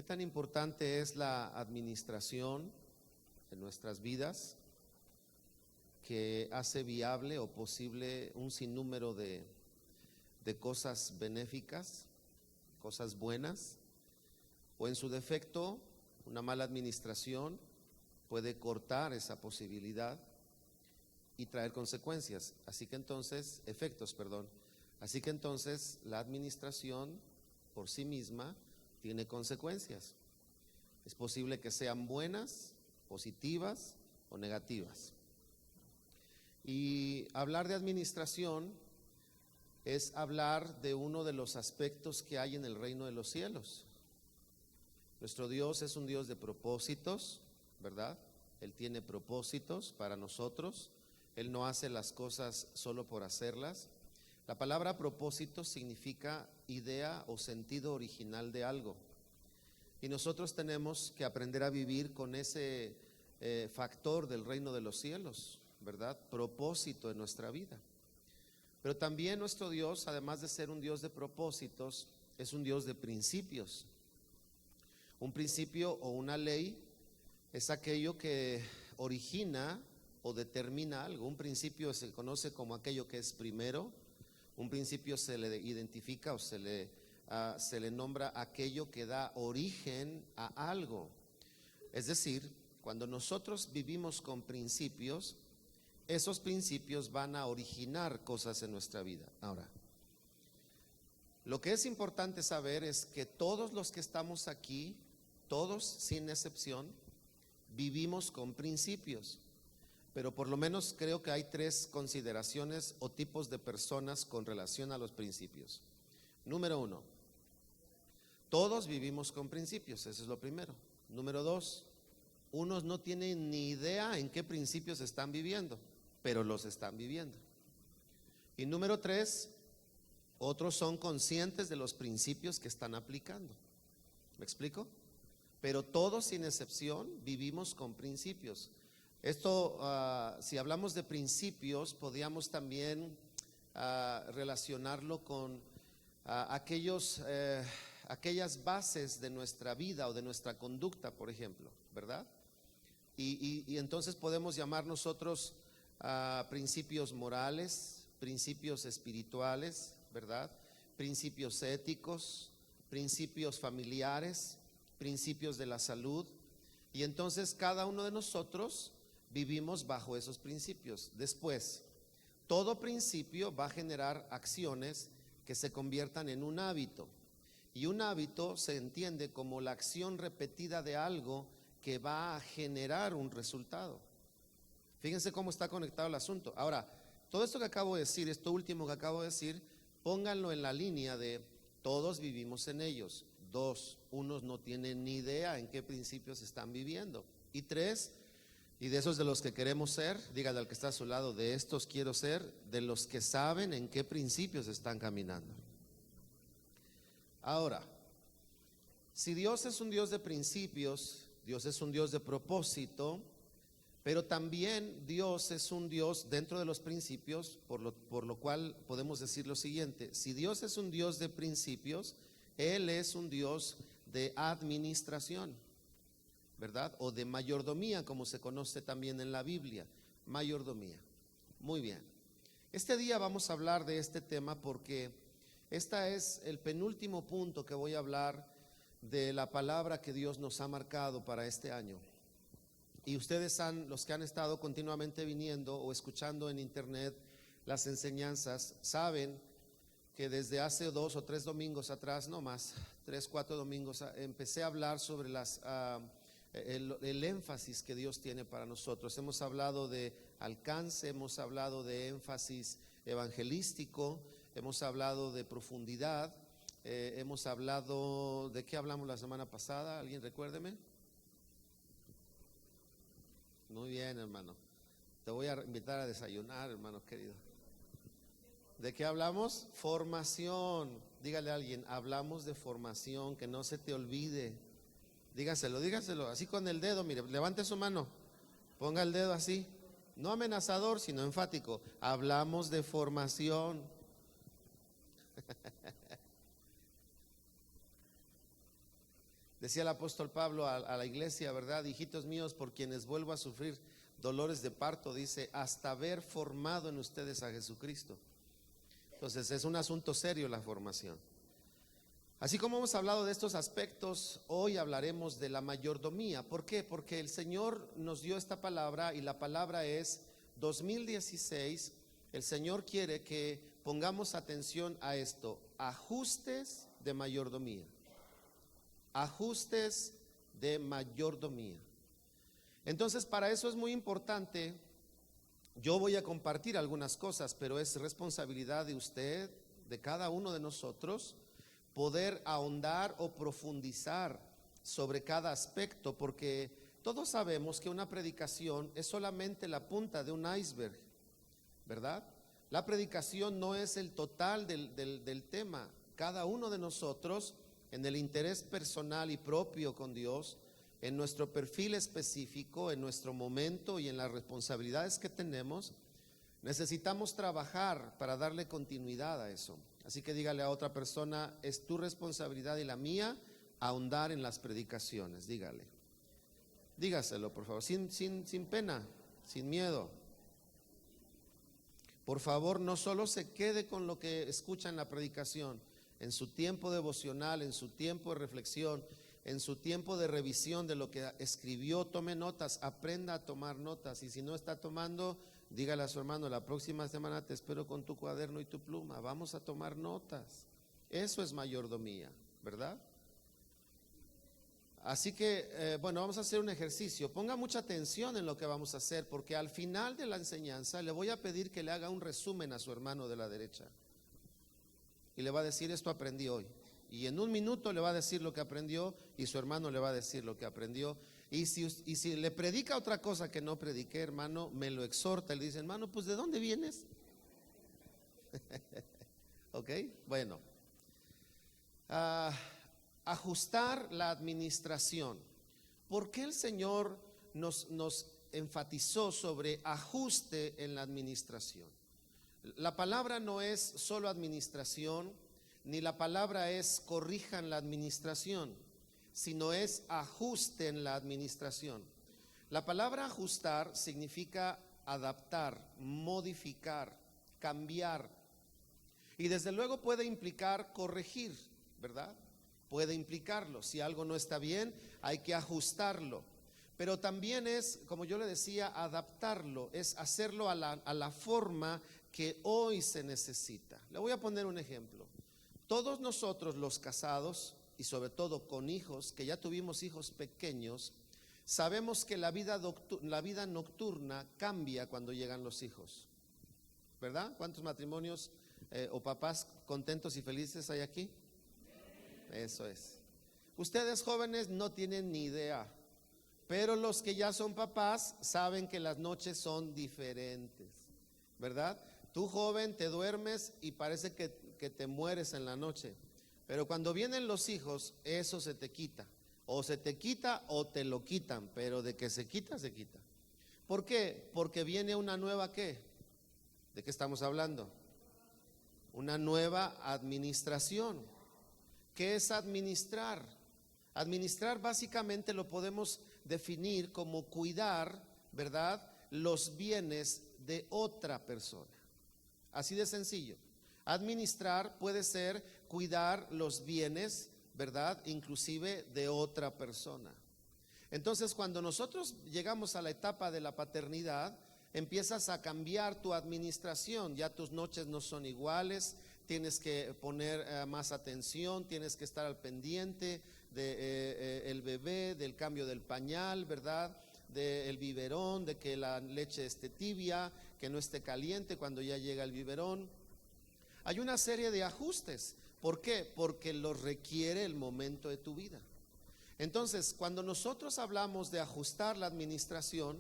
tan importante es la administración en nuestras vidas que hace viable o posible un sinnúmero de cosas benéficas, cosas buenas, o en su defecto, una mala administración puede cortar esa posibilidad y traer consecuencias. Efectos. Así que entonces la administración por sí misma tiene consecuencias. Es posible que sean buenas, positivas o negativas. Y hablar de administración es hablar de uno de los aspectos que hay en el reino de los cielos. Nuestro Dios es un Dios de propósitos, ¿verdad? Él tiene propósitos para nosotros. Él no hace las cosas solo por hacerlas. La palabra propósito significa idea o sentido original de algo. Y nosotros tenemos que aprender a vivir con ese factor del reino de los cielos, ¿verdad? Propósito en nuestra vida. Pero también nuestro Dios, además de ser un Dios de propósitos, es un Dios de principios. Un principio o una ley es aquello que origina o determina algo. Un principio se conoce como aquello que es primero. Un principio se le identifica o se le nombra aquello que da origen a algo. Es decir, cuando nosotros vivimos con principios, esos principios van a originar cosas en nuestra vida. Ahora, lo que es importante saber es que todos los que estamos aquí, todos sin excepción, vivimos con principios. Pero por lo menos creo que hay tres consideraciones o tipos de personas con relación a los principios. Número uno, todos vivimos con principios, eso es lo primero. Número dos, unos no tienen ni idea en qué principios están viviendo, pero los están viviendo. Y número tres, otros son conscientes de los principios que están aplicando. ¿Me explico? Pero todos sin excepción vivimos con principios. Esto, si hablamos de principios, podríamos también relacionarlo con aquellas bases de nuestra vida o de nuestra conducta, por ejemplo, ¿verdad? Y entonces podemos llamar nosotros principios morales, principios espirituales, ¿verdad? Principios éticos, principios familiares, principios de la salud. Y entonces cada uno de nosotros vivimos bajo esos principios. Después, todo principio va a generar acciones que se conviertan en un hábito. Y un hábito se entiende como la acción repetida de algo que va a generar un resultado. Fíjense cómo está conectado el asunto. Ahora, todo esto que acabo de decir, esto último que acabo de decir, pónganlo en la línea de todos vivimos en ellos. Dos, unos no tienen ni idea en qué principios están viviendo. Y tres, y de esos de los que queremos ser, dígale al que está a su lado, de estos quiero ser, de los que saben en qué principios están caminando. Ahora, si Dios es un Dios de principios, Dios es un Dios de propósito, pero también Dios es un Dios dentro de los principios, por lo cual podemos decir lo siguiente: si Dios es un Dios de principios, Él es un Dios de administración, ¿verdad? O de mayordomía, como se conoce también en la Biblia, mayordomía. Muy bien. Este día vamos a hablar de este tema porque este es el penúltimo punto que voy a hablar de la palabra que Dios nos ha marcado para este año. Y ustedes los que han estado continuamente viniendo o escuchando en internet las enseñanzas, saben que desde hace 2 o 3 domingos atrás, no más, 3, 4 domingos, empecé a hablar sobre el énfasis que Dios tiene para nosotros. Hemos hablado de alcance, hemos hablado de énfasis evangelístico, hemos hablado de profundidad, hemos hablado, ¿de qué hablamos la semana pasada? ¿Alguien recuérdeme? Muy bien, hermano. Te voy a invitar a desayunar, hermano querido. ¿De qué hablamos? Formación. Dígale a alguien, hablamos de formación, que no se te olvide. Dígaselo, así con el dedo, mire, levante su mano, ponga el dedo así, no amenazador, sino enfático. Hablamos de formación. Decía el apóstol Pablo a la iglesia, ¿verdad? Hijitos míos, por quienes vuelvo a sufrir dolores de parto, dice, hasta haber formado en ustedes a Jesucristo. Entonces es un asunto serio la formación. Así como hemos hablado de estos aspectos, hoy hablaremos de la mayordomía. ¿Por qué? Porque el Señor nos dio esta palabra y la palabra es 2016. El Señor quiere que pongamos atención a esto: ajustes de mayordomía. Ajustes de mayordomía. Entonces, para eso es muy importante. Yo voy a compartir algunas cosas, pero es responsabilidad de usted, de cada uno de nosotros, poder ahondar o profundizar sobre cada aspecto, porque todos sabemos que una predicación es solamente la punta de un iceberg, ¿verdad? La predicación no es el total del tema. Cada uno de nosotros, en el interés personal y propio con Dios, en nuestro perfil específico, en nuestro momento y en las responsabilidades que tenemos, necesitamos trabajar para darle continuidad a eso. Así que dígale a otra persona: es tu responsabilidad y la mía ahondar en las predicaciones. Dígaselo, por favor, sin pena, sin miedo. Por favor, no solo se quede con lo que escucha en la predicación. En su tiempo devocional, en su tiempo de reflexión, en su tiempo de revisión de lo que escribió, tome notas, aprenda a tomar notas. Y si no está tomando, dígale a su hermano: la próxima semana te espero con tu cuaderno y tu pluma, vamos a tomar notas. Eso es mayordomía, ¿verdad? Así que, bueno, vamos a hacer un ejercicio. Ponga mucha atención en lo que vamos a hacer, porque al final de la enseñanza le voy a pedir que le haga un resumen a su hermano de la derecha. Y le va a decir: esto aprendí hoy. Y en un minuto le va a decir lo que aprendió, y su hermano le va a decir lo que aprendió. Y si le predica otra cosa que no prediqué, hermano, me lo exhorta. Le dice: hermano, pues ¿de dónde vienes? Ok, bueno. Ajustar la administración. ¿Por qué el Señor nos enfatizó sobre ajuste en la administración? La palabra no es solo administración, ni la palabra es corrijan la administración, sino es ajuste en la administración. La palabra ajustar significa adaptar, modificar, cambiar, y desde luego puede implicar corregir, ¿verdad? Puede implicarlo. Si algo no está bien, hay que ajustarlo. Pero también es, como yo le decía, adaptarlo, es hacerlo a la forma que hoy se necesita. Le voy a poner un ejemplo. Todos nosotros los casados, y sobre todo con hijos, que ya tuvimos hijos pequeños, sabemos que la vida nocturna cambia cuando llegan los hijos, ¿verdad? ¿Cuántos matrimonios o papás contentos y felices hay aquí? Eso es. Ustedes jóvenes no tienen ni idea, pero los que ya son papás saben que las noches son diferentes, ¿verdad? Tú joven te duermes y parece que te mueres en la noche, pero cuando vienen los hijos, eso se te quita. O se te quita o te lo quitan, pero de que se quita, se quita. ¿Por qué? Porque viene una nueva ¿qué? ¿De qué estamos hablando? Una nueva administración. ¿Qué es administrar? Administrar básicamente lo podemos definir como cuidar, ¿verdad?, los bienes de otra persona. Así de sencillo. Administrar puede ser cuidar los bienes, ¿verdad?, inclusive de otra persona. Entonces, cuando nosotros llegamos a la etapa de la paternidad, empiezas a cambiar tu administración. Ya tus noches no son iguales, tienes que poner más atención, tienes que estar al pendiente de el bebé, del cambio del pañal, ¿verdad?, del biberón, de que la leche esté tibia, que no esté caliente cuando ya llega el biberón. Hay una serie de ajustes. ¿Por qué? Porque lo requiere el momento de tu vida. Entonces, cuando nosotros hablamos de ajustar la administración,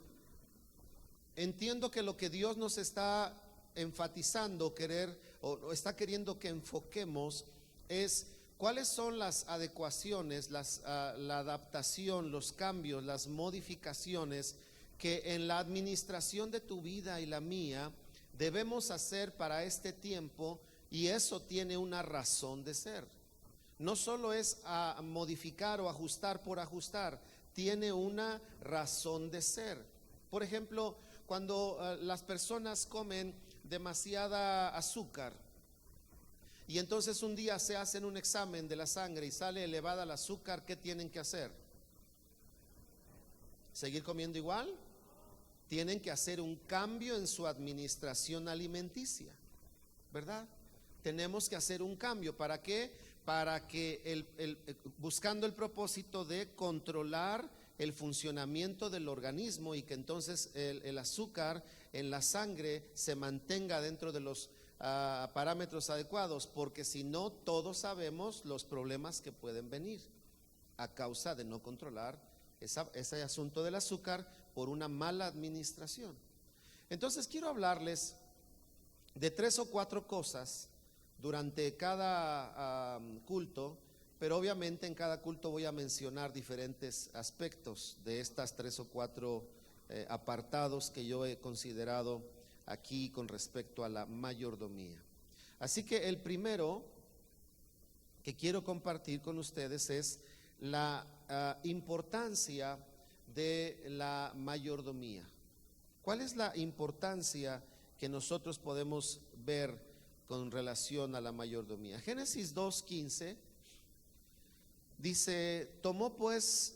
entiendo que lo que Dios nos está enfatizando, o está queriendo que enfoquemos, es cuáles son las adecuaciones, la adaptación, los cambios, las modificaciones que en la administración de tu vida y la mía debemos hacer para este tiempo, y eso tiene una razón de ser. No solo es a modificar o ajustar por ajustar, tiene una razón de ser. Por ejemplo, cuando las personas comen demasiada azúcar y entonces un día se hacen un examen de la sangre y sale elevada el azúcar, ¿qué tienen que hacer? ¿Seguir comiendo igual? Tienen que hacer un cambio en su administración alimenticia, ¿verdad? Tenemos que hacer un cambio. ¿Para qué? Para que buscando el propósito de controlar el funcionamiento del organismo y que entonces el azúcar en la sangre se mantenga dentro de los parámetros adecuados, porque si no, todos sabemos los problemas que pueden venir a causa de no controlar ese asunto del azúcar por una mala administración. Entonces quiero hablarles de 3 o 4 cosas durante cada culto, pero obviamente en cada culto voy a mencionar diferentes aspectos de estas 3 o 4 apartados que yo he considerado aquí con respecto a la mayordomía. Así que el primero que quiero compartir con ustedes es la importancia de la mayordomía. ¿Cuál es la importancia que nosotros podemos ver con relación a la mayordomía? Génesis 2:15 dice: tomó pues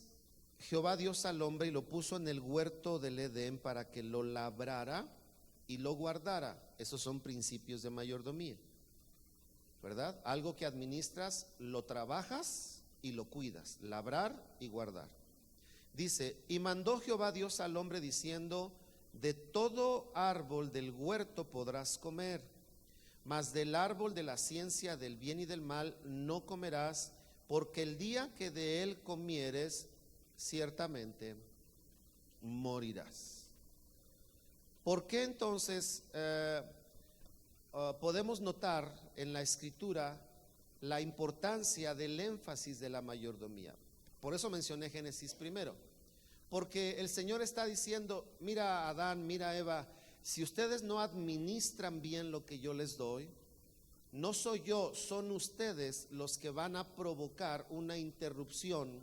Jehová Dios al hombre y lo puso en el huerto del Edén para que lo labrara y lo guardara. Esos son principios de mayordomía, ¿verdad? Algo que administras, lo trabajas y lo cuidas, labrar y guardar. Dice: y mandó Jehová Dios al hombre diciendo: de todo árbol del huerto podrás comer, mas del árbol de la ciencia del bien y del mal no comerás, porque el día que de él comieres, ciertamente morirás. ¿Por qué entonces podemos notar en la escritura la importancia del énfasis de la mayordomía? Por eso mencioné Génesis primero, porque el Señor está diciendo: mira Adán, mira Eva, si ustedes no administran bien lo que yo les doy, no soy yo, son ustedes los que van a provocar una interrupción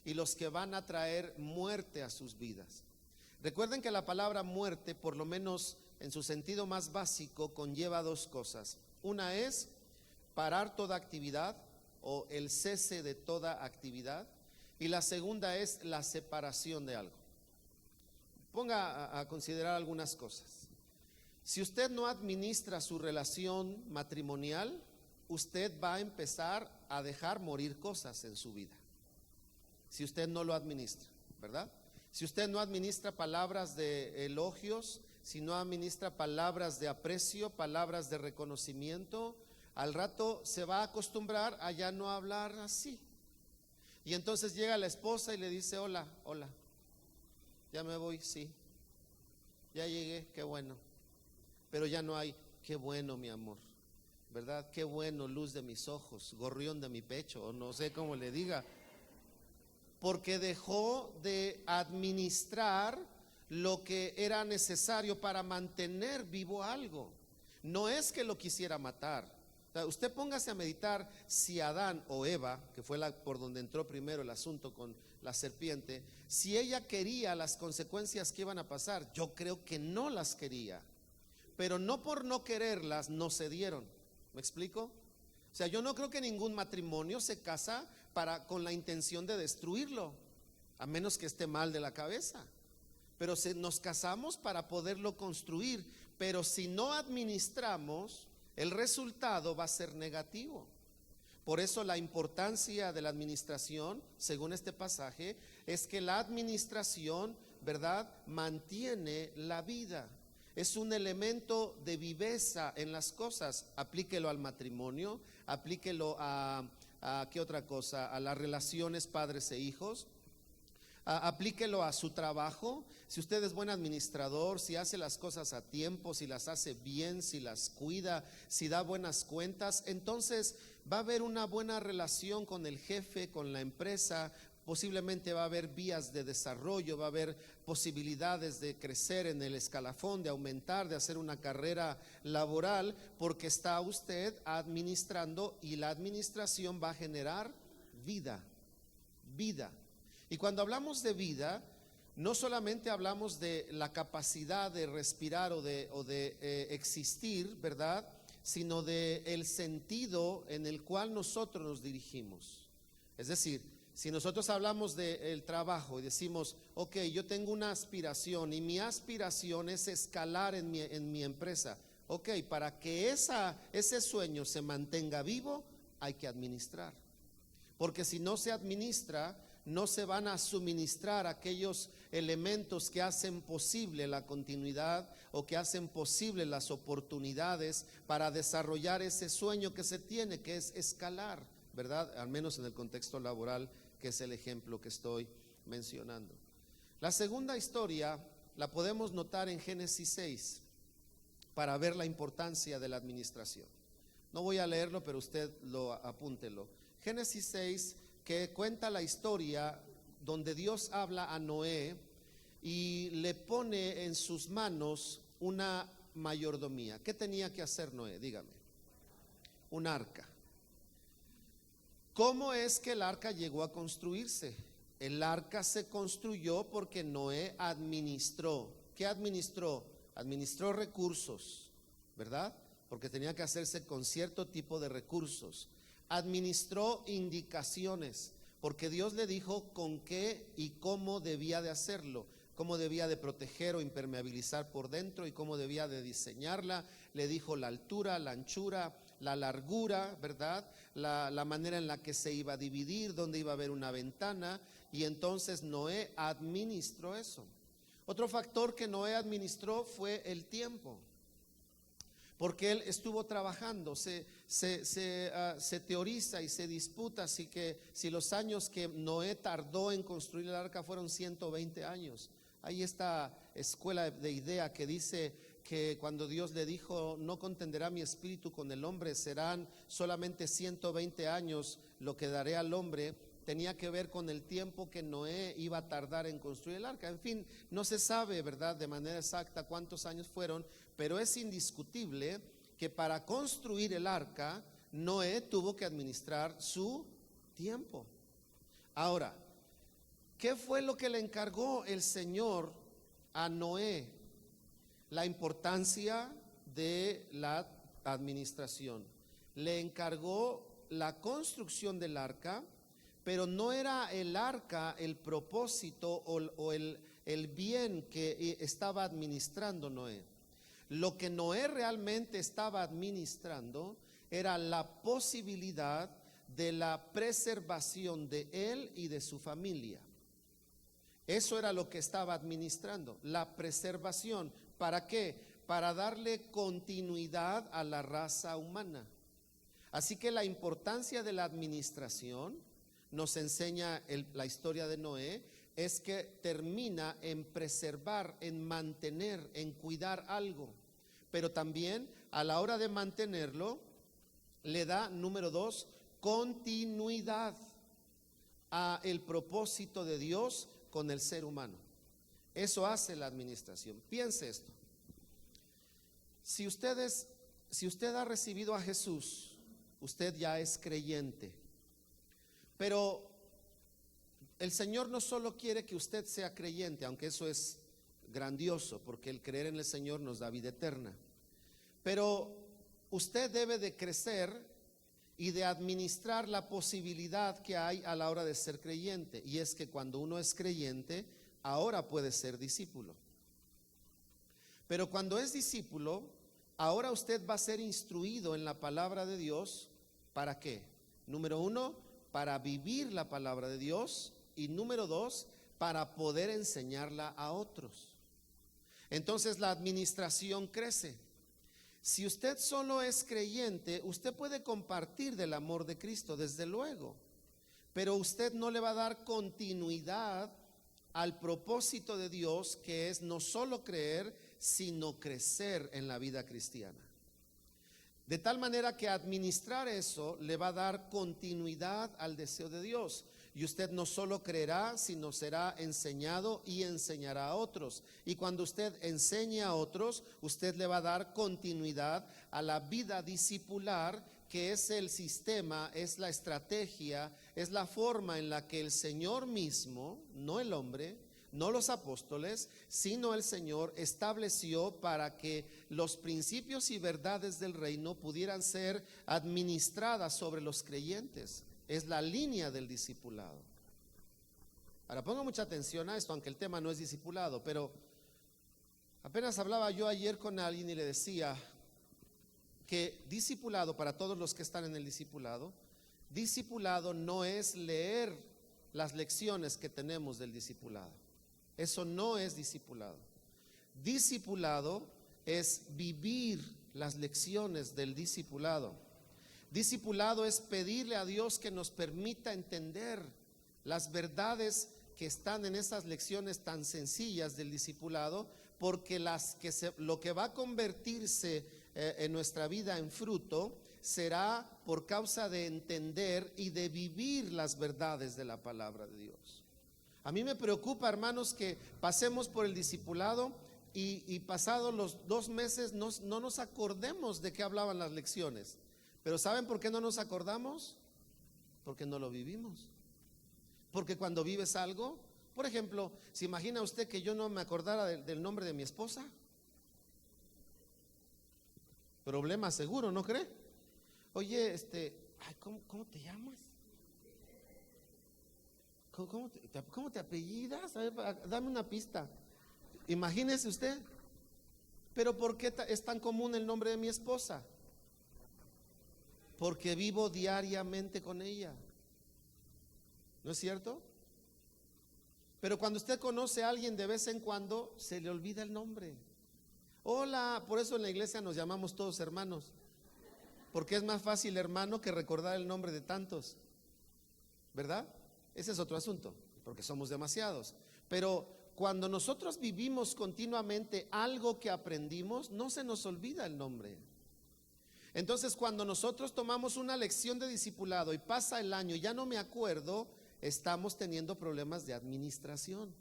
y los que van a traer muerte a sus vidas. Recuerden que la palabra muerte, por lo menos en su sentido más básico, conlleva 2 cosas. Una es parar toda actividad o el cese de toda actividad, y la segunda es la separación de algo. Ponga a considerar algunas cosas. Si usted no administra su relación matrimonial, usted va a empezar a dejar morir cosas en su vida. Si usted no lo administra, ¿verdad? Si usted no administra palabras de elogios, si no administra palabras de aprecio, palabras de reconocimiento, al rato se va a acostumbrar a ya no hablar así. Y entonces llega la esposa y le dice: hola, hola, ya me voy, sí, ya llegué, qué bueno. Pero ya no hay: qué bueno, mi amor, ¿verdad? Qué bueno, luz de mis ojos, gorrión de mi pecho, o no sé cómo le diga. Porque dejó de administrar lo que era necesario para mantener vivo algo. No es que lo quisiera matar. O sea, usted póngase a meditar si Adán o Eva, que fue por donde entró primero el asunto con la serpiente, si ella quería las consecuencias que iban a pasar. Yo creo que no las quería, pero no por no quererlas no se dieron. ¿Me explico? O sea, yo no creo que ningún matrimonio se casa con la intención de destruirlo, a menos que esté mal de la cabeza. Pero nos casamos para poderlo construir. Pero si no administramos, el resultado va a ser negativo. Por eso la importancia de la administración, según este pasaje, es que la administración, ¿verdad?, mantiene la vida. Es un elemento de viveza en las cosas. Aplíquelo al matrimonio, aplíquelo a ¿qué otra cosa? A las relaciones padres e hijos. Aplíquelo a su trabajo. Si usted es buen administrador, si hace las cosas a tiempo, si las hace bien, si las cuida, si da buenas cuentas, entonces va a haber una buena relación con el jefe, con la empresa, posiblemente va a haber vías de desarrollo, va a haber posibilidades de crecer en el escalafón, de aumentar, de hacer una carrera laboral, porque está usted administrando y la administración va a generar vida, vida. Y cuando hablamos de vida, no solamente hablamos de la capacidad de respirar o de existir, ¿verdad? Sino de el sentido en el cual nosotros nos dirigimos. Es decir, si nosotros hablamos del trabajo y decimos, ok, yo tengo una aspiración y mi aspiración es escalar en mi empresa. Ok, para que ese sueño se mantenga vivo, hay que administrar. Porque si no se administra, no se van a suministrar aquellos elementos que hacen posible la continuidad o que hacen posible las oportunidades para desarrollar ese sueño que se tiene, que es escalar, ¿verdad? Al menos en el contexto laboral, que es el ejemplo que estoy mencionando. La segunda historia la podemos notar en Génesis 6 para ver la importancia de la administración. No voy a leerlo, pero usted apúntelo. Génesis 6, que cuenta la historia donde Dios habla a Noé y le pone en sus manos una mayordomía. ¿Qué tenía que hacer Noé? Dígame. Un arca. ¿Cómo es que el arca llegó a construirse? El arca se construyó porque Noé administró. ¿Qué administró? Administró recursos, ¿verdad? Porque tenía que hacerse con cierto tipo de recursos. Administró indicaciones, porque Dios le dijo con qué y cómo debía de hacerlo, cómo debía de proteger o impermeabilizar por dentro y cómo debía de diseñarla. Le dijo la altura, la anchura, la largura, ¿verdad? La manera en la que se iba a dividir, dónde iba a haber una ventana. Y entonces Noé administró eso. Otro factor que Noé administró fue el tiempo, porque él estuvo trabajando. Se teoriza y se disputa si los años que Noé tardó en construir el arca fueron 120 años. Hay esta escuela de idea que dice que cuando Dios le dijo, no contenderá mi espíritu con el hombre, serán solamente 120 años lo que daré al hombre, tenía que ver con el tiempo que Noé iba a tardar en construir el arca. En fin, no se sabe, ¿verdad?, de manera exacta cuántos años fueron, pero es indiscutible que para construir el arca, Noé tuvo que administrar su tiempo. Ahora, ¿qué fue lo que le encargó el Señor a Noé? La importancia de la administración. Le encargó la construcción del arca, pero no era el arca el propósito o el bien que estaba administrando Noé. Lo que Noé realmente estaba administrando era la posibilidad de la preservación de él y de su familia. Eso era lo que estaba administrando, la preservación. ¿Para qué? Para darle continuidad a la raza humana. Así que la importancia de la administración, nos enseña la historia de Noé, es que termina en preservar, en mantener, en cuidar algo. Pero también a la hora de mantenerlo, le da, número 2, continuidad a el propósito de Dios con el ser humano. Eso hace la administración. Piense esto. Si usted ha recibido a Jesús, usted ya es creyente. Pero el Señor no solo quiere que usted sea creyente, aunque eso es grandioso, porque el creer en el Señor nos da vida eterna. Pero usted debe de crecer y de administrar la posibilidad que hay a la hora de ser creyente. Y es que cuando uno es creyente, ahora puede ser discípulo. Pero cuando es discípulo, ahora usted va a ser instruido en la palabra de Dios. ¿Para qué? Número 1, para vivir la palabra de Dios. Y número 2, para poder enseñarla a otros. Entonces la administración crece. Si usted solo es creyente, usted puede compartir del amor de Cristo, desde luego, pero usted no le va a dar continuidad al propósito de Dios, que es no solo creer, sino crecer en la vida cristiana. De tal manera que administrar eso le va a dar continuidad al deseo de Dios. Y usted no solo creerá, sino será enseñado y enseñará a otros. Y cuando usted enseñe a otros, usted le va a dar continuidad a la vida discipular, que es el sistema, es la estrategia, es la forma en la que el Señor mismo, no el hombre, no los apóstoles, sino el Señor estableció para que los principios y verdades del reino pudieran ser administradas sobre los creyentes. Es la línea del discipulado. Ahora ponga mucha atención a esto, aunque el tema no es discipulado, pero apenas hablaba yo ayer con alguien y le decía que discipulado, para todos los que están en el discipulado no es leer las lecciones que tenemos del discipulado. Eso no es discipulado. Discipulado es vivir las lecciones del discipulado. Discipulado es pedirle a Dios que nos permita entender las verdades que están en esas lecciones tan sencillas del discipulado, porque lo que va a convertirse en nuestra vida en fruto será por causa de entender y de vivir las verdades de la palabra de Dios. A mí me preocupa, hermanos, que pasemos por el discipulado y pasados los 2 meses no nos acordemos de qué hablaban las lecciones. Pero ¿saben por qué no nos acordamos? Porque no lo vivimos. Porque cuando vives algo, por ejemplo, ¿se imagina usted que yo no me acordara del nombre de mi esposa? Problema seguro, ¿no cree? Oye, ¿cómo te llamas? ¿Cómo te apellidas? A ver, dame una pista. Imagínese usted. Pero ¿por qué es tan común el nombre de mi esposa? Porque vivo diariamente con ella. ¿No es cierto? Pero cuando usted conoce a alguien de vez en cuando, se le olvida el nombre. Hola, por eso en la iglesia nos llamamos todos hermanos, porque es más fácil hermano que recordar el nombre de tantos, ¿verdad? Ese es otro asunto, porque somos demasiados. Pero cuando nosotros vivimos continuamente algo que aprendimos, no se nos olvida el nombre. Entonces, cuando nosotros tomamos una lección de discipulado y pasa el año y ya no me acuerdo, estamos teniendo problemas de administración.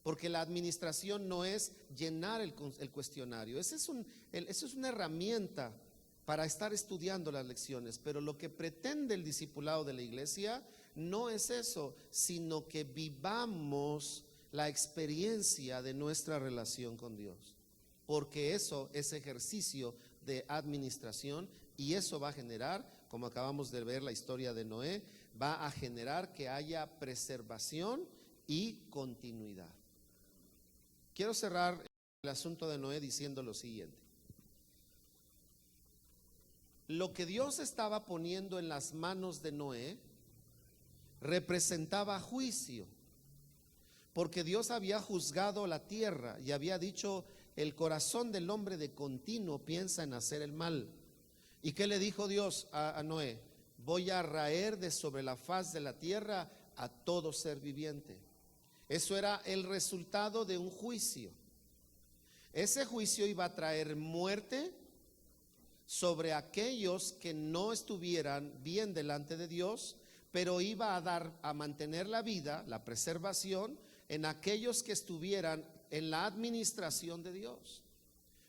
Porque la administración no es llenar el cuestionario. Esa es una herramienta para estar estudiando las lecciones. Pero lo que pretende el discipulado de la iglesia no es eso, sino que vivamos la experiencia de nuestra relación con Dios. Porque eso es ejercicio de administración y eso va a generar, como acabamos de ver la historia de Noé, va a generar que haya preservación y continuidad. Quiero cerrar el asunto de Noé diciendo lo siguiente. Lo que Dios estaba poniendo en las manos de Noé representaba juicio, porque Dios había juzgado la tierra y había dicho: el corazón del hombre de continuo piensa en hacer el mal. ¿Y qué le dijo Dios a Noé? Voy a raer de sobre la faz de la tierra a todo ser viviente. Eso era el resultado de un juicio. Ese juicio iba a traer muerte sobre aquellos que no estuvieran bien delante de Dios, pero iba a mantener la vida, la preservación, en aquellos que estuvieran en la administración de Dios.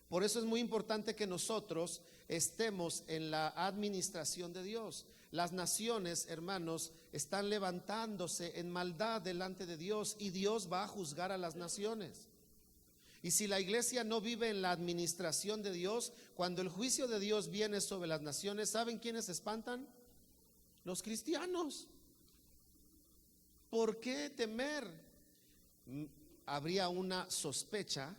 Por eso es muy importante que nosotros estemos en la administración de Dios. Las naciones, hermanos, están levantándose en maldad delante de Dios y Dios va a juzgar a las naciones. Y si la iglesia no vive en la administración de Dios, cuando el juicio de Dios viene sobre las naciones, ¿saben quiénes se espantan? Los cristianos. ¿Por qué temer? Habría una sospecha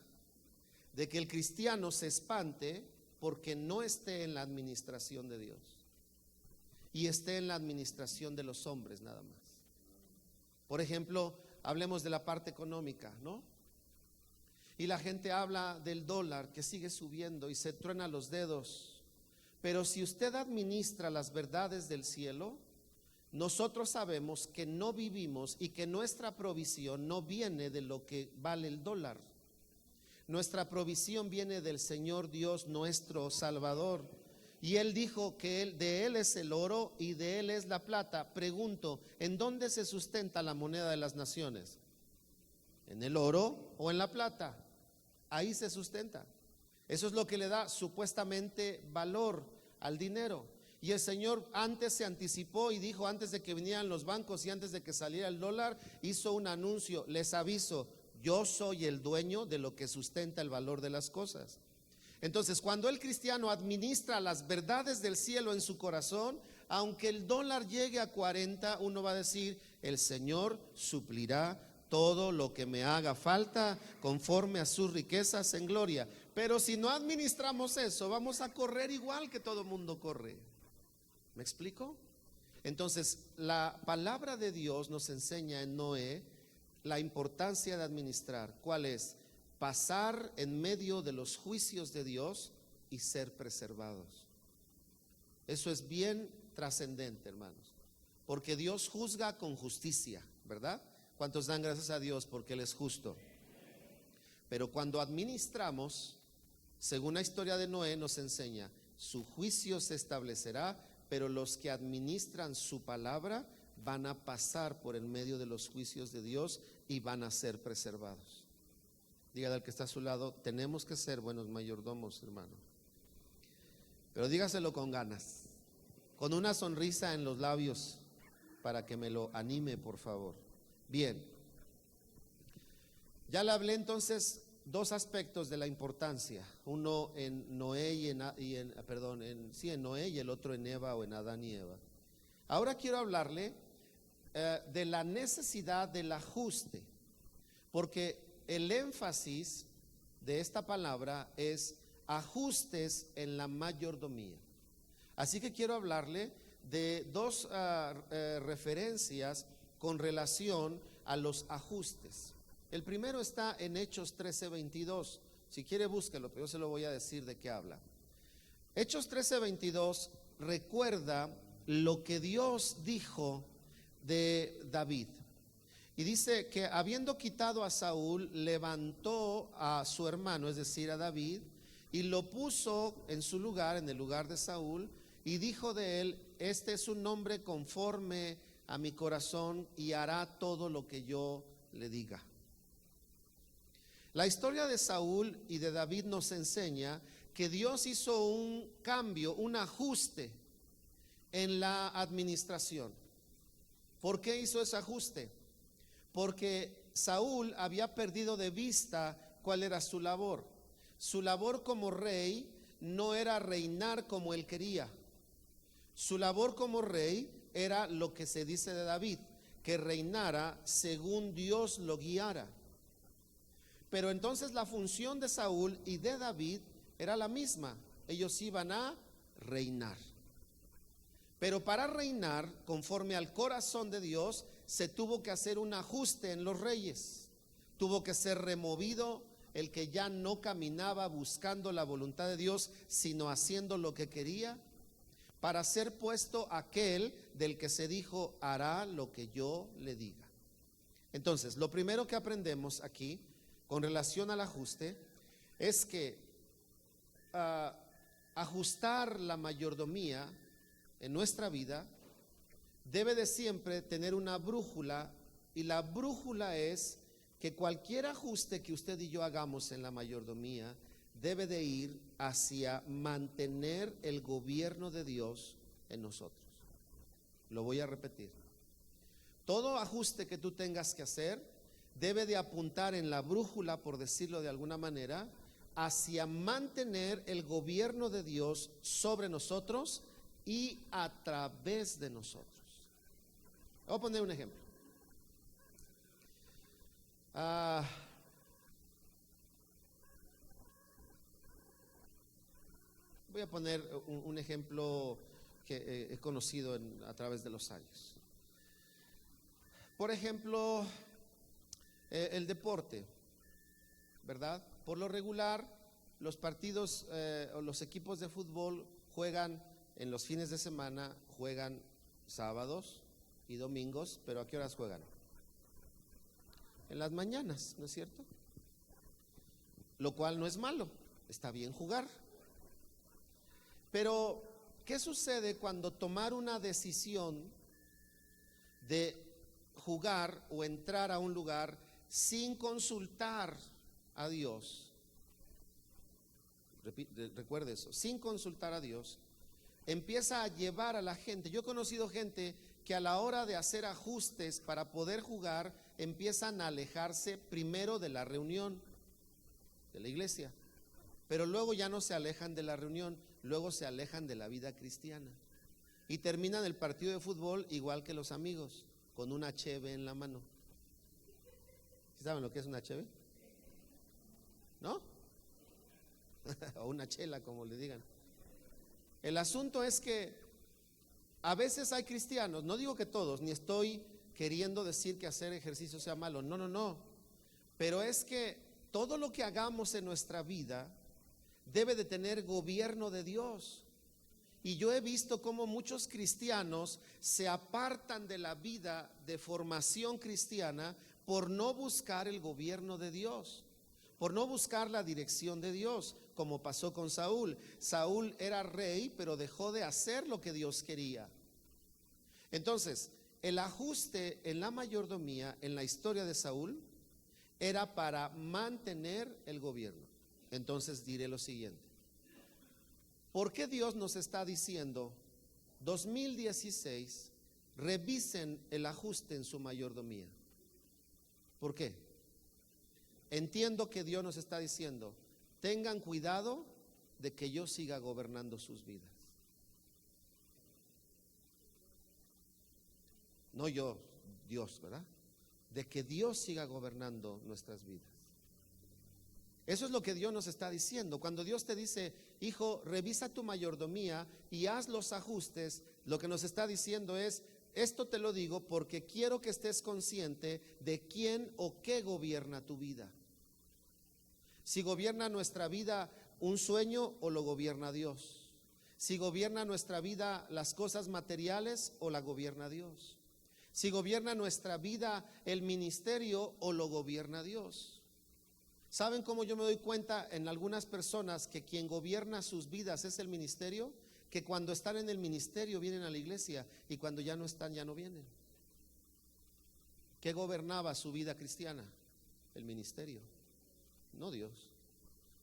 de que el cristiano se espante porque no esté en la administración de Dios y esté en la administración de los hombres nada más. Por ejemplo, hablemos de la parte económica, ¿no? Y la gente habla del dólar que sigue subiendo y se truena los dedos. Pero si usted administra las verdades del cielo, nosotros sabemos que no vivimos y que nuestra provisión no viene de lo que vale el dólar. Nuestra provisión viene del Señor Dios nuestro Salvador. Y él dijo que de él es el oro y de él es la plata. Pregunto, ¿en dónde se sustenta la moneda de las naciones? ¿En el oro o en la plata? Ahí se sustenta. Eso es lo que le da supuestamente valor al dinero. Y el Señor antes se anticipó y dijo, antes de que vinieran los bancos y antes de que saliera el dólar, hizo un anuncio: les aviso, yo soy el dueño de lo que sustenta el valor de las cosas. Entonces, cuando el cristiano administra las verdades del cielo en su corazón, aunque el dólar llegue a 40, uno va a decir: el Señor suplirá todo lo que me haga falta conforme a sus riquezas en gloria. Pero si no administramos eso, vamos a correr igual que todo mundo corre. ¿Me explico? Entonces, la palabra de Dios nos enseña en Noé la importancia de administrar. ¿Cuál es? Pasar en medio de los juicios de Dios y ser preservados. Eso es bien trascendente, hermanos, porque Dios juzga con justicia, ¿verdad? ¿Cuántos dan gracias a Dios porque Él es justo? Pero cuando administramos, según la historia de Noé nos enseña, su juicio se establecerá, pero los que administran su palabra van a pasar por en medio de los juicios de Dios y van a ser preservados. Dígale al que está a su lado: tenemos que ser buenos mayordomos, hermano. Pero dígaselo con ganas, con una sonrisa en los labios, para que me lo anime, por favor. Bien, ya le hablé entonces dos aspectos de la importancia, uno en Noé en Noé y el otro en Eva o en Adán y Eva. Ahora quiero hablarle de la necesidad del ajuste, porque el énfasis de esta palabra es ajustes en la mayordomía. Así que quiero hablarle de dos referencias con relación a los ajustes. El primero está en Hechos 13:22. Si quiere búsquelo, pero yo se lo voy a decir de qué habla. Hechos 13:22 recuerda lo que Dios dijo de David. Y dice que habiendo quitado a Saúl, levantó a su hermano, es decir, a David, y lo puso en su lugar, en el lugar de Saúl, y dijo de él: este es un hombre conforme a mi corazón y hará todo lo que yo le diga. La historia de Saúl y de David nos enseña que Dios hizo un cambio, un ajuste en la administración. ¿Por qué hizo ese ajuste? Porque Saúl había perdido de vista cuál era su labor. Su labor como rey no era reinar como él quería. Su labor como rey era lo que se dice de David, que reinara según Dios lo guiara. Pero entonces la función de Saúl y de David era la misma. Ellos iban a reinar. Pero para reinar conforme al corazón de Dios, se tuvo que hacer un ajuste en los reyes. Tuvo que ser removido el que ya no caminaba buscando la voluntad de Dios, sino haciendo lo que quería, para ser puesto aquel del que se dijo: hará lo que yo le diga. Entonces, lo primero que aprendemos aquí con relación al ajuste es que ajustar la mayordomía en nuestra vida debe de siempre tener una brújula, y la brújula es que cualquier ajuste que usted y yo hagamos en la mayordomía debe de ir hacia mantener el gobierno de Dios en nosotros. Lo voy a repetir. Todo ajuste que tú tengas que hacer debe de apuntar en la brújula, por decirlo de alguna manera, hacia mantener el gobierno de Dios sobre nosotros y a través de nosotros. Voy a poner un ejemplo. Voy a poner un ejemplo que he conocido a través de los años. Por ejemplo, el deporte, ¿verdad? Por lo regular, los partidos o los equipos de fútbol juegan en los fines de semana, juegan sábados y domingos, pero ¿a qué horas juegan? En las mañanas, ¿no es cierto? Lo cual no es malo, está bien jugar. Pero ¿qué sucede cuando tomar una decisión de jugar o entrar a un lugar sin consultar a Dios? Recuerde eso, sin consultar a Dios, empieza a llevar a la gente. Yo he conocido gente que a la hora de hacer ajustes para poder jugar, empiezan a alejarse primero de la reunión de la iglesia, pero luego ya no se alejan de la reunión, luego se alejan de la vida cristiana y terminan el partido de fútbol igual que los amigos, con una cheve en la mano. ¿Sí saben lo que es una cheve? ¿No? O una chela, como le digan. El asunto es que a veces hay cristianos, no digo que todos, ni estoy queriendo decir que hacer ejercicio sea malo, no, pero es que todo lo que hagamos en nuestra vida debe de tener gobierno de Dios. Y yo he visto cómo muchos cristianos se apartan de la vida de formación cristiana por no buscar el gobierno de Dios, por no buscar la dirección de Dios, como pasó con Saúl. Saúl era rey, pero dejó de hacer lo que Dios quería. Entonces, el ajuste en la mayordomía en la historia de Saúl era para mantener el gobierno. Entonces diré lo siguiente: ¿por qué Dios nos está diciendo 2016 revisen el ajuste en su mayordomía? ¿Por qué? Entiendo que Dios nos está diciendo: tengan cuidado de que yo siga gobernando sus vidas. No yo, Dios, ¿verdad? De que Dios siga gobernando nuestras vidas. Eso es lo que Dios nos está diciendo. Cuando Dios te dice: hijo, revisa tu mayordomía y haz los ajustes, lo que nos está diciendo es: esto te lo digo porque quiero que estés consciente de quién o qué gobierna tu vida. Si gobierna nuestra vida un sueño o lo gobierna Dios. Si gobierna nuestra vida las cosas materiales o la gobierna Dios. Si gobierna nuestra vida el ministerio o lo gobierna Dios. ¿Saben cómo yo me doy cuenta en algunas personas que quien gobierna sus vidas es el ministerio? Que cuando están en el ministerio vienen a la iglesia y cuando ya no están ya no vienen. ¿Qué gobernaba su vida cristiana? El ministerio, no Dios.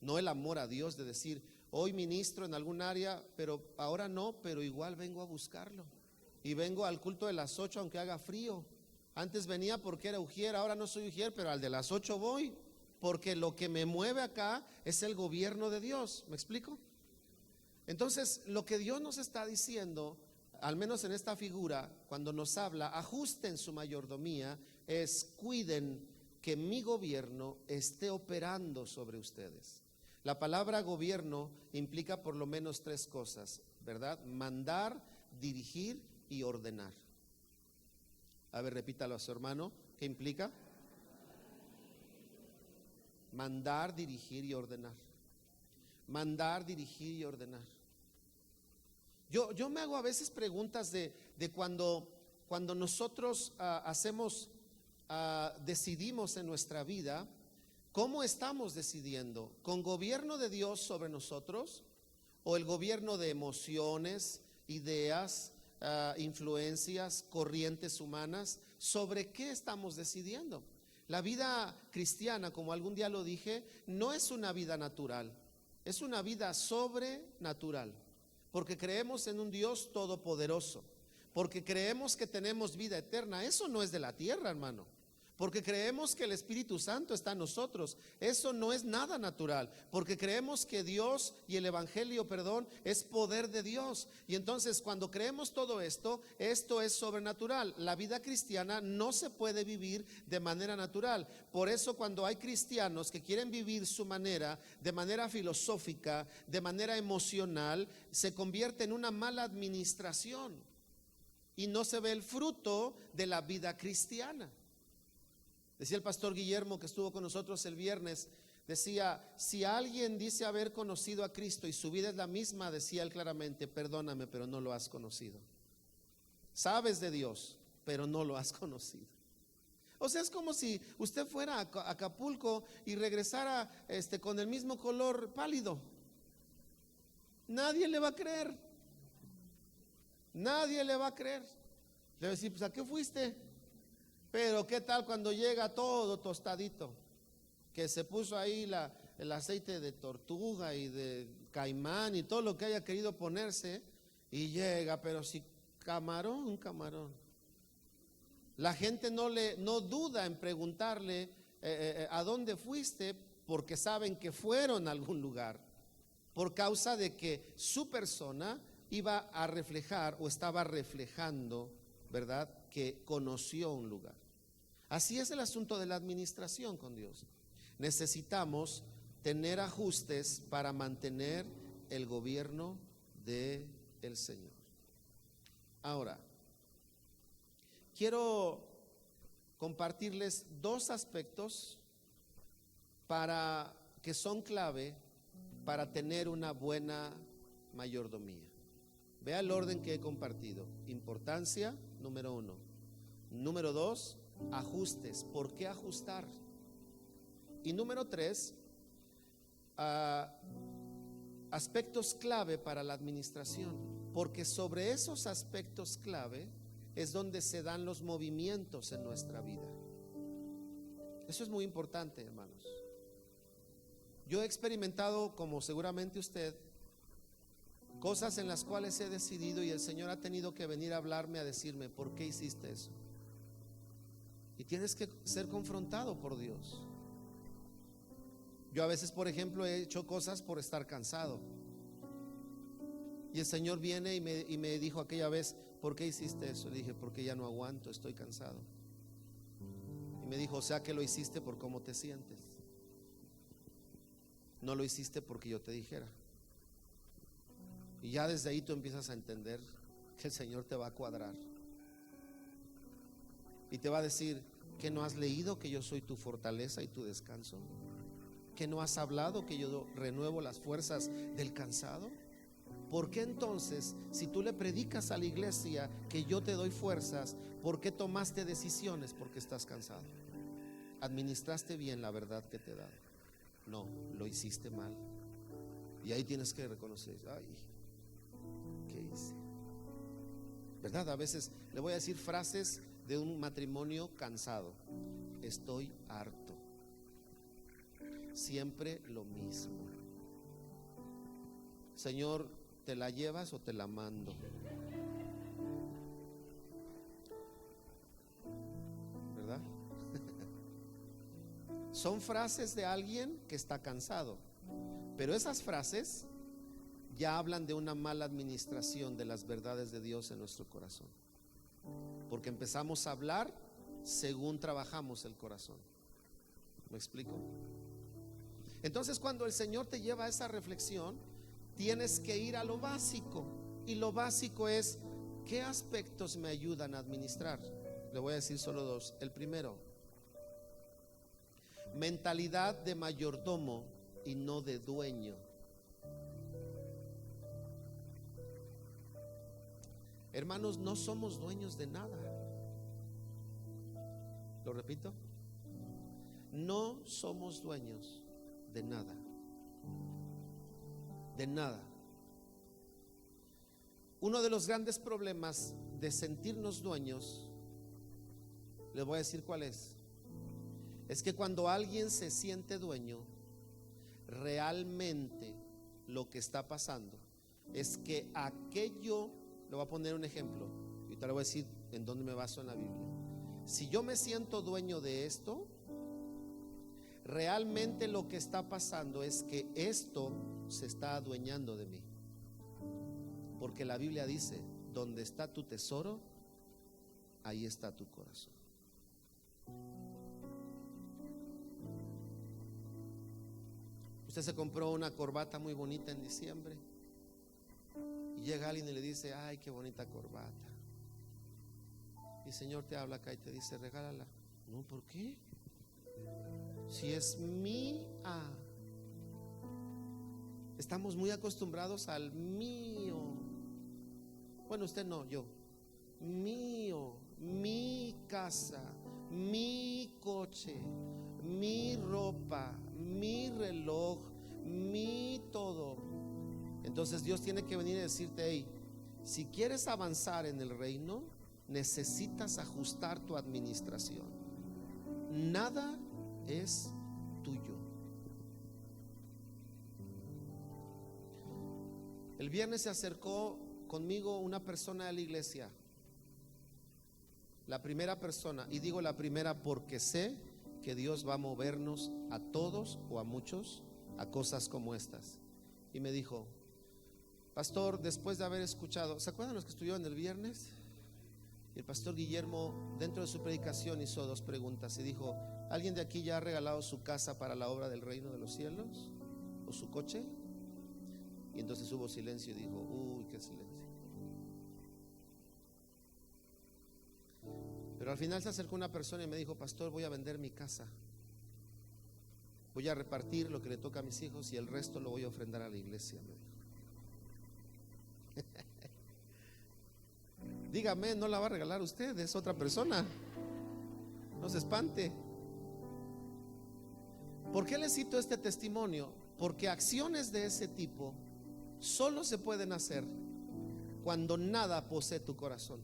No el amor a Dios de decir: hoy ministro en algún área, pero ahora no, pero igual vengo a buscarlo. Y vengo al culto de las 8 aunque haga frío. Antes venía porque era ujier, ahora no soy ujier, pero al de las 8 voy, porque lo que me mueve acá es el gobierno de Dios. ¿Me explico? Entonces, lo que Dios nos está diciendo, al menos en esta figura, cuando nos habla, ajusten su mayordomía, es: cuiden que mi gobierno esté operando sobre ustedes. La palabra gobierno implica por lo menos 3 cosas, ¿verdad? Mandar, dirigir y ordenar. A ver, repítalo a su hermano. ¿Qué implica? Mandar, dirigir y ordenar. Mandar, dirigir y ordenar. Yo me hago a veces preguntas de cuando nosotros decidimos en nuestra vida. ¿Cómo estamos decidiendo? ¿Con gobierno de Dios sobre nosotros? ¿O el gobierno de emociones, ideas, influencias, corrientes humanas? ¿Sobre qué estamos decidiendo? La vida cristiana, como algún día lo dije, no es una vida natural, es una vida sobrenatural, porque creemos en un Dios todopoderoso, porque creemos que tenemos vida eterna. Eso no es de la tierra, hermano. Porque creemos que el Espíritu Santo está en nosotros. Eso no es nada natural. Porque creemos que Dios y el Evangelio, es poder de Dios. Y entonces cuando creemos todo esto, esto es sobrenatural. La vida cristiana no se puede vivir de manera natural. Por eso cuando hay cristianos que quieren vivir su manera, de manera filosófica, de manera emocional, se convierte en una mala administración. Y no se ve el fruto de la vida cristiana. Decía el pastor Guillermo, que estuvo con nosotros el viernes, decía: si alguien dice haber conocido a Cristo y su vida es la misma, decía él claramente: perdóname, pero no lo has conocido. Sabes de Dios, pero no lo has conocido. O sea, es como si usted fuera a Acapulco y regresara con el mismo color pálido. Nadie le va a creer. Nadie le va a creer. Le va a decir, pues ¿a qué fuiste? Pero ¿qué tal cuando llega todo tostadito? Que se puso ahí el aceite de tortuga y de caimán y todo lo que haya querido ponerse, y llega, pero si camarón. La gente no duda en preguntarle a dónde fuiste, porque saben que fueron a algún lugar, por causa de que su persona iba a reflejar o estaba reflejando, ¿verdad?, que conoció un lugar. Así es el asunto de la administración con Dios. Necesitamos tener ajustes para mantener el gobierno del Señor. Ahora, quiero compartirles dos aspectos que son clave para tener una buena mayordomía. Vea el orden que he compartido. Importancia, número 1. Número 2, ajustes. ¿Por qué ajustar? Y número 3, aspectos clave para la administración, porque sobre esos aspectos clave es donde se dan los movimientos en nuestra vida. Eso es muy importante, hermanos. Yo he experimentado, como seguramente usted, cosas en las cuales he decidido y el Señor ha tenido que venir a hablarme, a decirme, ¿por qué hiciste eso? Y tienes que ser confrontado por Dios. Yo a veces, por ejemplo, he hecho cosas por estar cansado, y el Señor viene y me dijo aquella vez, ¿por qué hiciste eso? Le dije, porque ya no aguanto, estoy cansado. Y me dijo, o sea que lo hiciste por cómo te sientes, no lo hiciste porque yo te dijera. Y ya desde ahí tú empiezas a entender que el Señor te va a cuadrar y te va a decir, que no has leído que yo soy tu fortaleza y tu descanso, que no has hablado que yo renuevo las fuerzas del cansado. ¿Por qué entonces, si tú le predicas a la iglesia que yo te doy fuerzas, por qué tomaste decisiones? Porque estás cansado. ¿Administraste bien la verdad que te he dado? No, lo hiciste mal. Y ahí tienes que reconocer, ay, ¿qué hice? ¿Verdad? A veces le voy a decir frases de un matrimonio cansado. Estoy harto. Siempre lo mismo. Señor, ¿te la llevas o te la mando? ¿Verdad? Son frases de alguien que está cansado, pero esas frases ya hablan de una mala administración de las verdades de Dios en nuestro corazón, porque empezamos a hablar según trabajamos el corazón. ¿Me explico? Entonces, cuando el Señor te lleva a esa reflexión, tienes que ir a lo básico, y lo básico es, ¿qué aspectos me ayudan a administrar? Le voy a decir solo dos. El primero, mentalidad de mayordomo y no de dueño. Hermanos, no somos dueños de nada. Lo repito, no somos dueños de nada. De nada. Uno de los grandes problemas de sentirnos dueños, les voy a decir cuál es que cuando alguien se siente dueño, realmente lo que está pasando es que aquello, le voy a poner un ejemplo y te lo voy a decir en dónde me baso en la Biblia. Si yo me siento dueño de esto, realmente lo que está pasando es que esto se está adueñando de mí, porque la Biblia dice, donde está tu tesoro, ahí está tu corazón. Usted se compró una corbata muy bonita en diciembre y llega alguien y le dice, ay, qué bonita corbata, y el Señor te habla acá y te dice, regálala. No, ¿por qué? Si es mía. Estamos muy acostumbrados al mío. Bueno, usted no, yo. Mío, mi casa, mi coche, mi ropa, mi reloj, mi todo. Entonces Dios tiene que venir y decirte, hey, Si quieres avanzar en el reino, necesitas ajustar tu administración. Nada es tuyo. El viernes se acercó conmigo una persona de la iglesia, la primera persona, y digo la primera porque sé que Dios va a movernos a todos o a muchos a cosas como estas. Y me dijo: pastor, después de haber escuchado, ¿se acuerdan los que estuvieron el viernes? El pastor Guillermo, dentro de su predicación, hizo dos preguntas y dijo: ¿alguien de aquí ya ha regalado su casa para la obra del reino de los cielos? ¿O su coche? Y entonces hubo silencio y dijo: uy, qué silencio. Pero al final se acercó una persona y me dijo: pastor, voy a vender mi casa, voy a repartir lo que le toca a mis hijos y el resto lo voy a ofrendar a la iglesia, me dijo. Dígame, no la va a regalar usted, es otra persona. No se espante. ¿Por qué le cito este testimonio? Porque acciones de ese tipo solo se pueden hacer cuando nada posee tu corazón.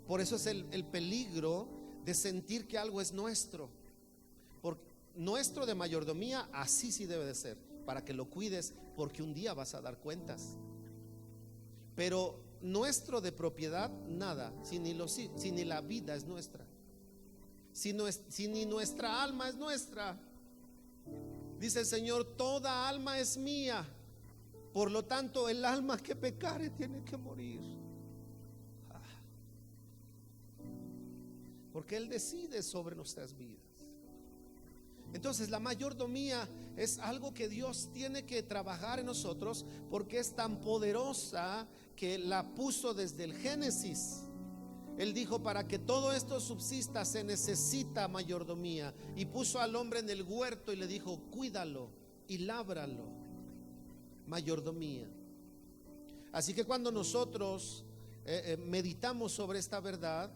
Por eso es el peligro de sentir que algo es nuestro. Porque nuestro de mayordomía, así sí debe de ser, para que lo cuides, porque un día vas a dar cuentas. Pero nuestro de propiedad, nada, si ni la vida es nuestra, si ni nuestra alma es nuestra. Dice el Señor: toda alma es mía, por lo tanto el alma que pecare tiene que morir. Porque Él decide sobre nuestras vidas. Entonces la mayordomía es algo que Dios tiene que trabajar en nosotros, porque es tan poderosa que la puso desde el Génesis. Él dijo: para que todo esto subsista se necesita mayordomía. Y puso al hombre en el huerto y le dijo: cuídalo y lábralo. Mayordomía. Así que cuando nosotros meditamos sobre esta verdad,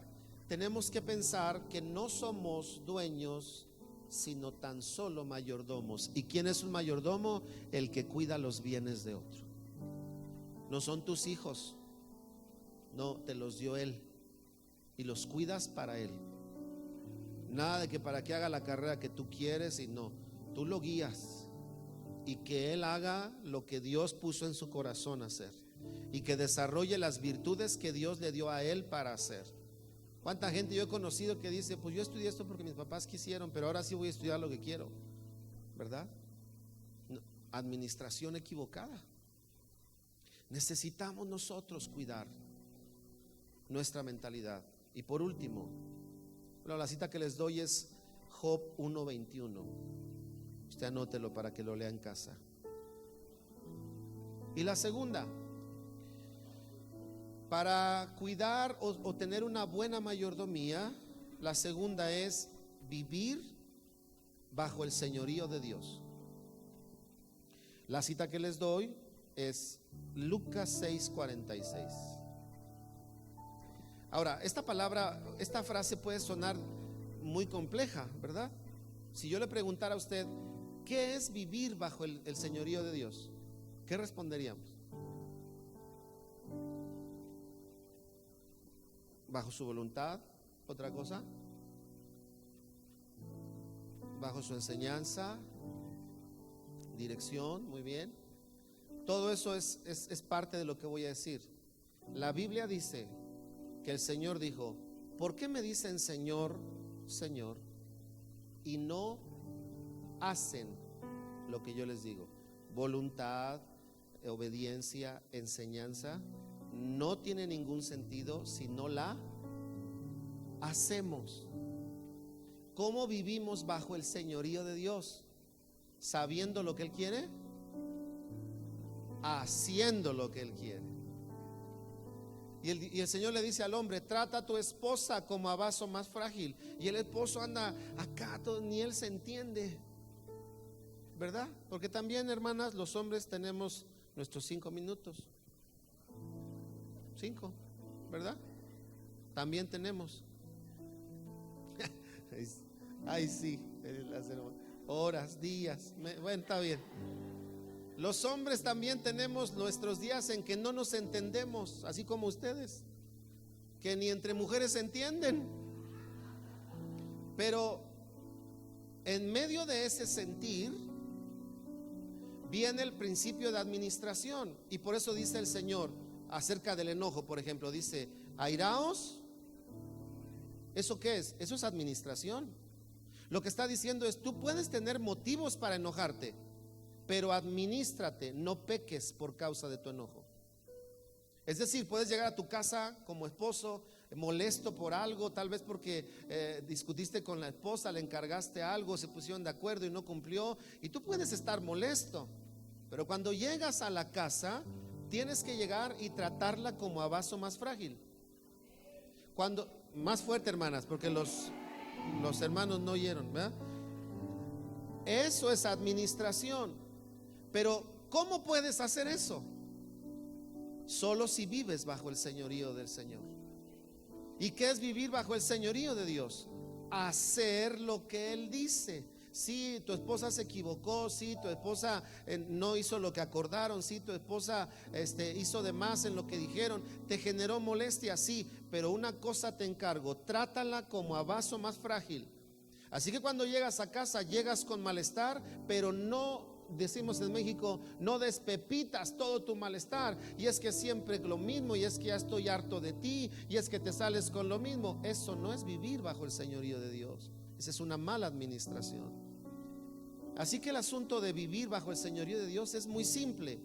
tenemos que pensar que no somos dueños, sino tan solo mayordomos. ¿Y quién es un mayordomo? El que cuida los bienes de otro. No son tus hijos, no, te los dio Él y los cuidas para Él. Nada de que para que haga la carrera que tú quieres, y no, tú lo guías y que Él haga lo que Dios puso en su corazón hacer, y que desarrolle las virtudes que Dios le dio a Él para hacer. ¿Cuánta gente yo he conocido que dice: pues yo estudié esto porque mis papás quisieron, pero ahora sí voy a estudiar lo que quiero? ¿Verdad? Administración equivocada. Necesitamos nosotros cuidar nuestra mentalidad. Y por último, bueno, la cita que les doy es Job 1:21. Usted anótelo para que lo lea en casa. Y la segunda, para cuidar o tener una buena mayordomía, la segunda es vivir bajo el señorío de Dios. La cita que les doy es Lucas 6:46. Ahora, esta frase puede sonar muy compleja, ¿verdad? Si yo le preguntara a usted: ¿qué es vivir bajo el señorío de Dios?, ¿qué responderíamos? ¿Bajo su voluntad? ¿Otra cosa? ¿Bajo su enseñanza? ¿Dirección? Muy bien. Todo eso es parte de lo que voy a decir. La Biblia dice que el Señor dijo: ¿por qué me dicen Señor, Señor, y no hacen lo que yo les digo? Voluntad, obediencia, enseñanza no tiene ningún sentido si no la hacemos. ¿Cómo vivimos bajo el señorío de Dios? Sabiendo lo que Él quiere, haciendo lo que Él quiere. Y el Señor le dice al hombre: trata a tu esposa como a vaso más frágil. Y el esposo anda acá, ni él se entiende, ¿verdad? Porque también, hermanas, los hombres tenemos nuestros 5 minutos. 5, ¿verdad? También tenemos. Ay, sí, horas, días. Bueno, está bien. Los hombres también tenemos nuestros días en que no nos entendemos, así como ustedes, que ni entre mujeres se entienden. Pero en medio de ese sentir viene el principio de administración. Y por eso dice el Señor acerca del enojo, por ejemplo, dice: airaos. ¿Eso qué es? Eso es administración. Lo que está diciendo es: tú puedes tener motivos para enojarte, pero administrate, no peques por causa de tu enojo. Es decir, puedes llegar a tu casa como esposo molesto por algo, tal vez porque discutiste con la esposa, le encargaste algo, se pusieron de acuerdo y no cumplió, y tú puedes estar molesto. Pero cuando llegas a la casa, tienes que llegar y tratarla como a vaso más frágil. Cuando, más fuerte, hermanas, porque los hermanos no oyeron, ¿verdad? Eso es administración. Pero ¿cómo puedes hacer eso? Solo si vives bajo el señorío del Señor. ¿Y qué es vivir bajo el señorío de Dios? Hacer lo que Él dice. Si tu esposa se equivocó, si tu esposa no hizo lo que acordaron, si tu esposa hizo de más en lo que dijeron, te generó molestia, sí, pero una cosa te encargo: trátala como a vaso más frágil. Así que cuando llegas a casa, llegas con malestar, pero no, decimos en México, no despepitas todo tu malestar. Y es que siempre lo mismo, y es que ya estoy harto de ti, y es que te sales con lo mismo. Eso no es vivir bajo el señorío de Dios. Esa es una mala administración. Así que el asunto de vivir bajo el señorío de Dios es muy simple: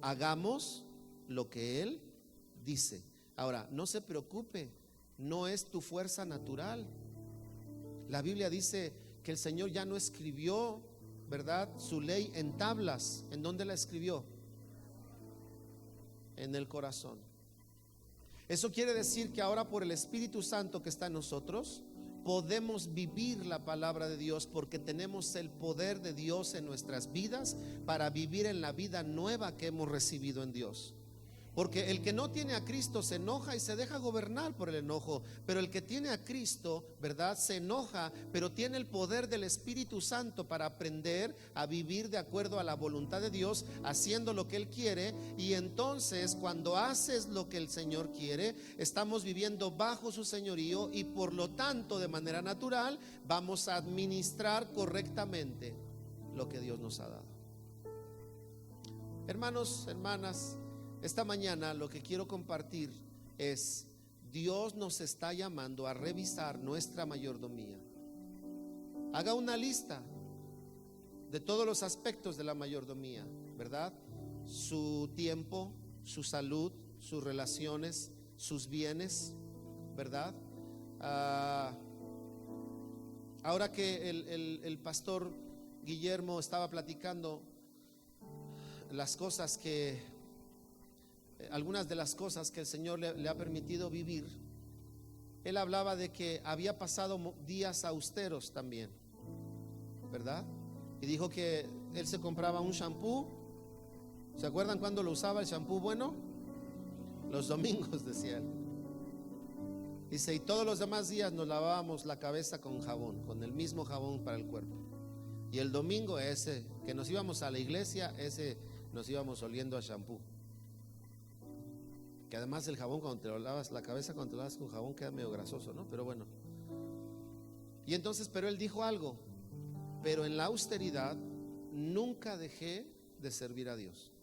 hagamos lo que Él dice. Ahora, no se preocupe, no es tu fuerza natural. La Biblia dice que el Señor ya no escribió, ¿verdad?, su ley en tablas. ¿En dónde la escribió? En el corazón. Eso quiere decir que ahora, por el Espíritu Santo que está en nosotros, podemos vivir la palabra de Dios, porque tenemos el poder de Dios en nuestras vidas para vivir en la vida nueva que hemos recibido en Dios. Porque el que no tiene a Cristo se enoja y se deja gobernar por el enojo. Pero el que tiene a Cristo, ¿verdad?, se enoja, pero tiene el poder del Espíritu Santo para aprender a vivir de acuerdo a la voluntad de Dios, haciendo lo que Él quiere. Y entonces, cuando haces lo que el Señor quiere, estamos viviendo bajo su señorío, y por lo tanto, de manera natural, vamos a administrar correctamente lo que Dios nos ha dado. Hermanos, hermanas, esta mañana lo que quiero compartir es: Dios nos está llamando a revisar nuestra mayordomía. Haga una lista de todos los aspectos de la mayordomía, ¿verdad? Su tiempo, su salud, sus relaciones, sus bienes, ¿verdad? Ahora que el pastor Guillermo estaba platicando las cosas algunas de las cosas que el Señor le ha permitido vivir, él hablaba de que había pasado días austeros también, ¿verdad? Y dijo que él se compraba un shampoo. ¿Se acuerdan cuando lo usaba el shampoo bueno? Los domingos, decía él. Dice: y todos los demás días nos lavábamos la cabeza con jabón, con el mismo jabón para el cuerpo. Y el domingo ese que nos íbamos a la iglesia, ese nos íbamos oliendo a shampoo. Que además el jabón, cuando te lo lavas la cabeza, cuando te lo lavas con jabón, queda medio grasoso, ¿no? Pero bueno. Y entonces, pero él dijo algo: pero en la austeridad nunca dejé de servir a Dios.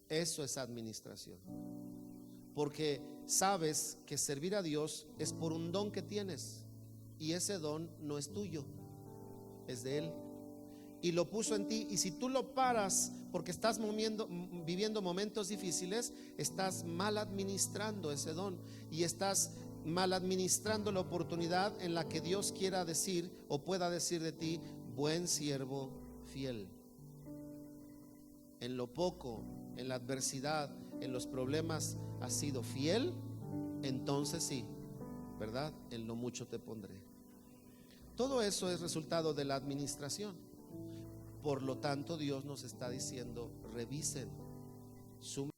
Eso es administración. Porque sabes que servir a Dios es por un don que tienes, y ese don no es tuyo, es de Él. Y lo puso en ti, y si tú lo paras porque estás viviendo momentos difíciles, estás mal administrando ese don, y estás mal administrando la oportunidad en la que Dios quiera decir o pueda decir de ti: buen siervo fiel. En lo poco, en la adversidad, en los problemas has sido fiel, entonces sí, ¿verdad?, en lo mucho te pondré. Todo eso es resultado de la administración. Por lo tanto, Dios nos está diciendo: revisen su